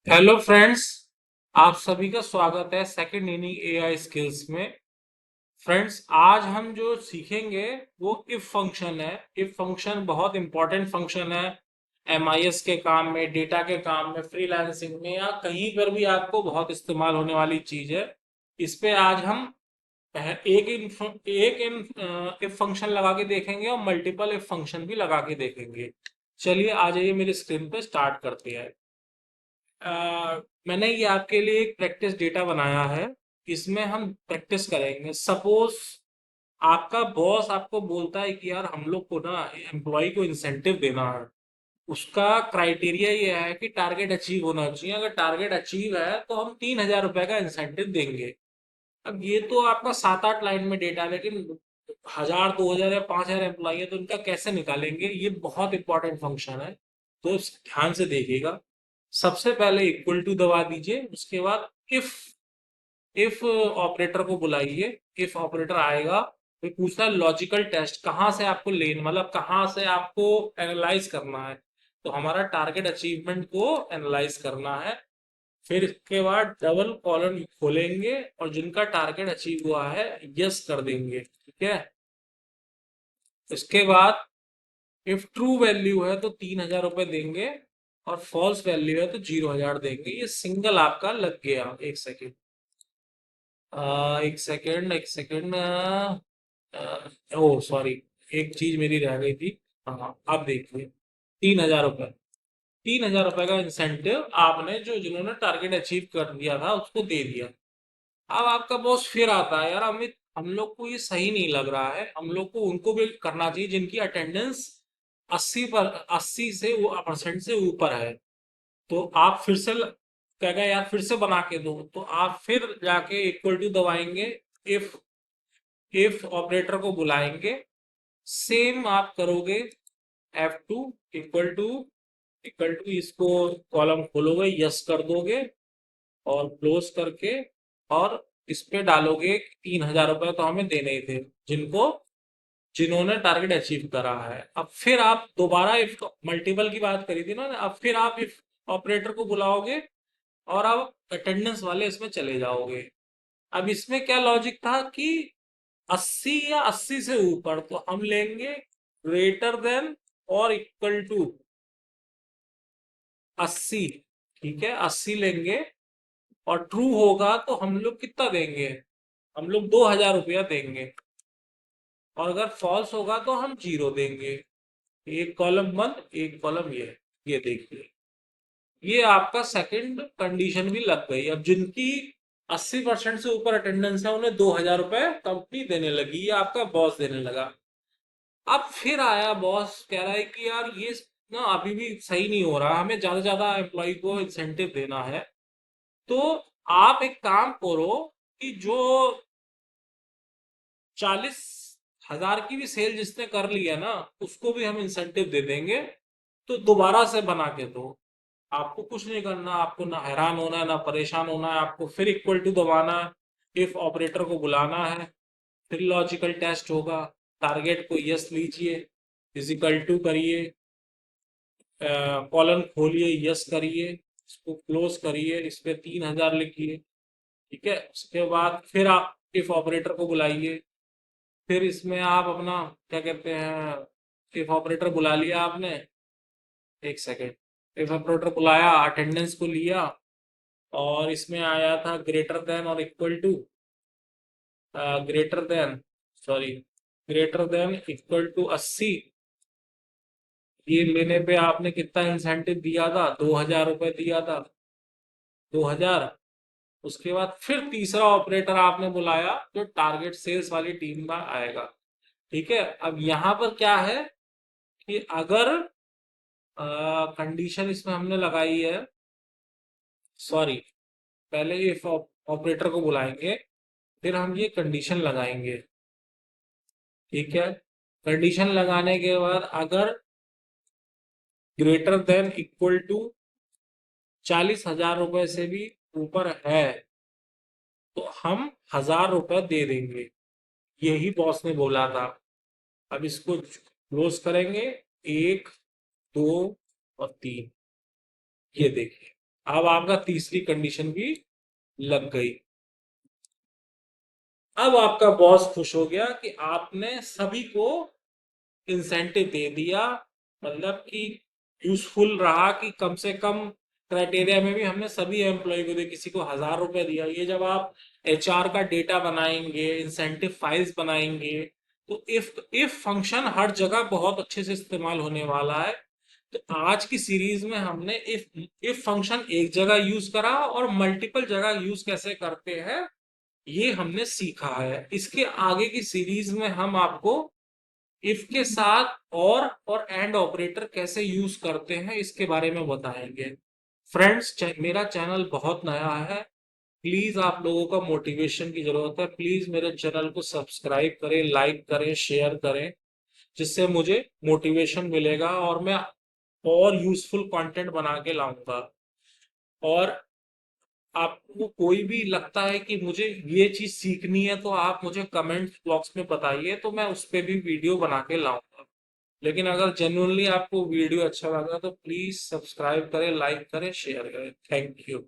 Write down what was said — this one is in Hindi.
Hello friends. आप सभी का स्वागत है सेकंड इनिंग एआई स्किल्स में। फ्रेंड्स, आज हम जो सीखेंगे वो इफ फंक्शन है। इफ फंक्शन बहुत इंपॉर्टेंट फंक्शन है एमआईएस के काम में, डेटा के काम में, फ्रीलांसिंग में या कहीं पर भी आपको बहुत इस्तेमाल होने वाली चीज है। इस पे आज हम इफ फंक्शन लगा के देखेंगे और मल्टीपल इफ फंक्शन भी लगा के देखेंगे। चलिए आ जाइए मेरी स्क्रीन पे, स्टार्ट करते हैं। मैंने ये आपके लिए एक प्रैक्टिस डेटा बनाया है। इसमें हम प्रैक्टिस करेंगे। सपोज आपका बॉस आपको बोलता है कि यार हम लोग को ना एम्प्लॉय को इंसेंटिव देना है। उसका क्राइटेरिया ये है कि टारगेट अचीव होना चाहिए। अगर टारगेट अचीव है तो हम 3,000 रुपए का इंसेंटिव देंगे। अब ये तो आपका 7-8 लाइन में डेटा है, लेकिन 1,000, 2,000 या 5,000 एम्प्लॉय है तो उनका कैसे निकालेंगे? ये बहुत इंपॉर्टेंट फंक्शन है, तो ध्यान से देखिएगा। सबसे पहले इक्वल टू दबा दीजिए, उसके बाद इफ इफ ऑपरेटर को बुलाइए। इफ ऑपरेटर आएगा तो पूछता है लॉजिकल टेस्ट कहाँ से आपको लेन, मतलब कहाँ से आपको एनालाइज करना है। तो हमारा टारगेट अचीवमेंट को एनालाइज करना है। फिर इसके बाद डबल कॉलम खोलेंगे और जिनका टारगेट अचीव हुआ है यस कर देंगे। ठीक है। इसके बाद इफ ट्रू वैल्यू है तो 3,000 रुपए देंगे और फॉल्स वैल्यू है तो 0,000 देंगे। ये सिंगल आपका लग गया। एक सेकेंड, एक सेकेंड। ओ सॉरी, एक चीज मेरी रह गई थी। हाँ, आप देखिए। 3,000 रुपए, 3,000 रुपए का इंसेंटिव आपने जो जिन्होंने टारगेट अचीव कर दिया था उसको दे दिया। अब आपका बॉस फिर आता है, यार अमित हम लोग को ये सही नहीं लग रहा है, हम लोग को उनको भी करना चाहिए जिनकी अटेंडेंस 80% से ऊपर है। तो आप फिर से कहेगा यार फिर से बना के दो, तो आप फिर जाके इक्वल टू दबाएंगे। इफ इफ ऑपरेटर को बुलाएंगे, सेम आप करोगे। F2 इक्वल टू इसको कॉलम खोलोगे, यस कर दोगे और क्लोज करके, और इस पे डालोगे 3,000 रुपए तो हमें देने ही थे जिनको जिन्होंने टारगेट अचीव करा है। अब फिर आप दोबारा इफ मल्टीपल की बात करी थी ना, अब फिर आप इफ ऑपरेटर को बुलाओगे और आप अटेंडेंस वाले इसमें चले जाओगे। अब इसमें क्या लॉजिक था कि 80 या 80 से ऊपर तो हम लेंगे ग्रेटर देन और इक्वल टू 80। ठीक है, 80 लेंगे और ट्रू होगा तो हम लोग कितना देंगे? हम लोग 2,000 रुपया देंगे। और अगर फॉल्स होगा तो हम 0 देंगे। एक कॉलम बंद, एक कॉलम ये देखिए। ये आपका सेकंड कंडीशन भी लग गई। अब जिनकी 80% से ऊपर अटेंडेंस है उन्हें 2,000 रुपए कंपनी देने लगी, ये आपका बॉस देने लगा। अब फिर आया बॉस कह रहा है कि यार ये ना अभी भी सही नहीं हो रहा, हमें ज्यादा से ज्यादा एम्प्लॉय को इंसेंटिव देना है। तो आप एक काम करो कि जो 40,000 की भी सेल जिसने कर ली है ना, उसको भी हम इंसेंटिव दे देंगे। तो दोबारा से बना के दो। आपको कुछ नहीं करना, आपको ना हैरान होना है ना परेशान होना है, आपको फिर इक्वल टू दबाना है। इफ ऑपरेटर को बुलाना है, फिर लॉजिकल टेस्ट होगा। टारगेट को यस लीजिए, फिजिकल टू करिए, कॉलम खोलिए, यस करिए, इसको क्लोज करिए, इस पे 3,000 लिखिए। ठीक है, उसके बाद फिर आप इफ ऑपरेटर को बुलाइए। फिर इसमें आप अपना क्या कहते हैं, इफ ऑपरेटर बुला लिया आपने। एक सेकेंड, इफ ऑपरेटर बुलाया, अटेंडेंस को लिया और इसमें आया था ग्रेटर देन और equal to, greater than, sorry, greater than equal to 80। ये लेने पे आपने कितना इंसेंटिव दिया था? 2,000 रुपए दिया था। 2,000। उसके बाद फिर तीसरा ऑपरेटर आपने बुलाया जो टारगेट सेल्स वाली टीम में आएगा। ठीक है, अब यहाँ पर क्या है कि अगर कंडीशन इसमें हमने लगाई है, सॉरी, पहले इफ ऑपरेटर को बुलाएंगे, फिर हम ये कंडीशन लगाएंगे। ठीक है, कंडीशन लगाने के बाद अगर ग्रेटर देन इक्वल टू 40,000 रुपए से भी ऊपर है तो हम 1,000 रुपए दे देंगे। यही बॉस ने बोला था। अब इसको क्लोज करेंगे, 1, 2 और 3। ये देखिए, अब आपका तीसरी कंडीशन भी लग गई। अब आपका बॉस खुश हो गया कि आपने सभी को इंसेंटिव दे दिया, मतलब कि यूजफुल रहा कि कम से कम क्राइटेरिया में भी हमने सभी एम्प्लॉय को दिया, किसी को 1,000 रुपए दिया। ये जब आप एचआर का डेटा बनाएंगे, इंसेंटिव फाइल्स बनाएंगे, तो इफ फंक्शन हर जगह बहुत अच्छे से इस्तेमाल होने वाला है। तो आज की सीरीज में हमने इफ फंक्शन एक जगह यूज करा और मल्टीपल जगह यूज कैसे करते हैं ये हमने सीखा है। इसके आगे की सीरीज में हम आपको इफ के साथ और एंड ऑपरेटर कैसे यूज करते हैं इसके बारे में बताएंगे। फ्रेंड्स, मेरा चैनल बहुत नया है, प्लीज आप लोगों का मोटिवेशन की जरूरत है। प्लीज मेरे चैनल को सब्सक्राइब करें, लाइक करें, शेयर करें, जिससे मुझे मोटिवेशन मिलेगा और मैं और यूजफुल कंटेंट बना के लाऊंगा। और आपको कोई भी लगता है कि मुझे ये चीज सीखनी है तो आप मुझे कमेंट बॉक्स में बताइए, तो मैं उस पे भी वीडियो बना के लाऊंगा। लेकिन अगर जेन्युइनली आपको वीडियो अच्छा लगा तो प्लीज सब्सक्राइब करें, लाइक करें, शेयर करें। Thank you.